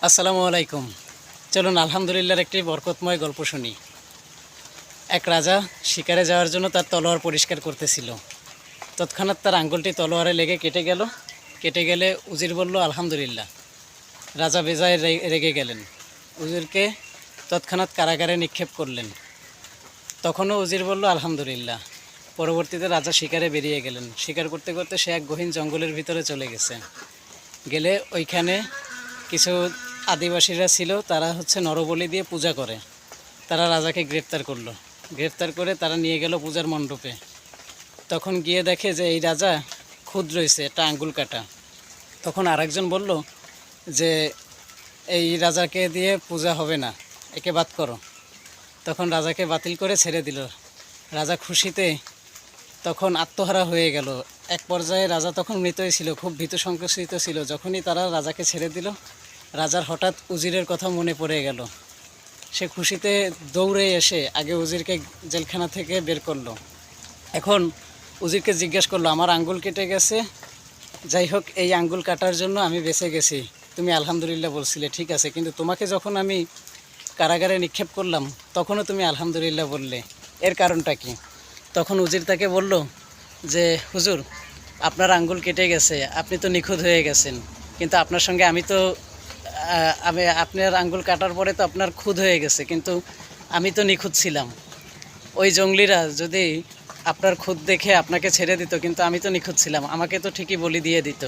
আসসালামু আলাইকুম। চলুন আলহামদুলিল্লাহর একটি বরকতময় গল্প শুনি। এক রাজা শিকারে যাওয়ার জন্য তার তলোয়ার পরিষ্কার করতেছিল। তৎক্ষণাৎ তার আঙ্গুলটি তলোয়ারে লেগে কেটে গেল। কেটে গেলে উজির বলল আলহামদুলিল্লাহ। রাজা বেজায় রেগে গেলেন। উজিরকে তৎক্ষণাৎ কারাগারে নিক্ষেপ করলেন। তখনও উজির বলল আলহামদুলিল্লাহ। পরবর্তীতে রাজা শিকারে বেরিয়ে গেলেন। শিকার করতে করতে সে এক গহীন জঙ্গলের ভিতরে চলে গেছে। গেলে ওইখানে কিছু আদিবাসীরা ছিল, তারা নরবলি দিয়ে পূজা করে। তারা রাজাকে গ্রেপ্তার করলো। গ্রেপ্তার করে তারা নিয়ে গেল পূজার মণ্ডপে। তখন গিয়ে দেখে যে এই রাজা খুদ রয়েছে, একটা আঙ্গুল কাটা। তখন আরেকজন বলল যে এই রাজাকে দিয়ে পূজা হবে না, একে বাদ করো। তখন রাজাকে বাতিল করে ছেড়ে দিল। রাজা খুশিতে তখন আত্মহারা হয়ে গেল। এক পর্যায়ে রাজা তখন মৃতই ছিল, খুব ভীত সংকুচিত ছিল। যখনই তারা রাজাকে ছেড়ে দিল, রাজার হঠাৎ উজিরের কথা মনে পড়ে গেল। সে খুশিতে দৌড়ে এসে আগে উজিরকে জেলখানা থেকে বের করলো। এখন উজিরকে জিজ্ঞেস করলো, আমার আঙ্গুল কেটে গেছে, যাই হোক এই আঙ্গুল কাটার জন্য আমি বেঁচে গেছি। তুমি আলহামদুলিল্লাহ বলছিলে, ঠিক আছে, কিন্তু তোমাকে যখন আমি কারাগারে নিক্ষেপ করলাম তখনও তুমি আলহামদুলিল্লাহ বললে, এর কারণটা কি? তখন উজির তাকে বলল যে হুজুর, আপনার আঙ্গুল কেটে গেছে, আপনি তো নিখুঁত হয়ে গেছেন, কিন্তু আপনার সঙ্গে আমি আপনার আঙ্গুল কাটার পরে তো আপনার খুদ হয়ে গেছে, কিন্তু আমি তো নিখুঁত ছিলাম। ওই জঙ্গলিরা যদি আপনার খুদ দেখে আপনাকে ছেড়ে দিত, কিন্তু আমি তো নিখুঁত ছিলাম, আমাকে তো ঠিকই বলি দিয়ে দিত।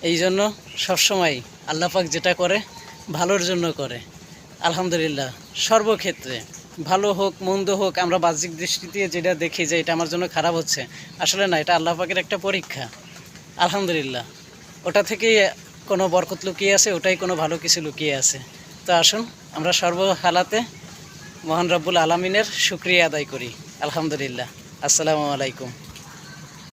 এই জন্য সবসময় আল্লাহ পাক যেটা করে ভালোর জন্য করে। আলহামদুলিল্লাহ, সর্বক্ষেত্রে ভালো হোক মন্দ হোক, আমরা বাহ্যিক দৃষ্টি দিয়ে যেটা দেখি যে এটা আমার জন্য খারাপ হচ্ছে, আসলে না, এটা আল্লাহ পাকের একটা পরীক্ষা। আলহামদুলিল্লাহ, ওটা থেকেই কোনো বরকত লুকিয়ে আছে, ওটাই কোনো ভালো কিছু লুকিয়ে আছে। তো আসুন আমরা সর্ব হালাতে মহান রব্বুল আলামিনের শুকরিয়া আদায় করি। আলহামদুলিল্লাহ। আসসালামু আলাইকুম।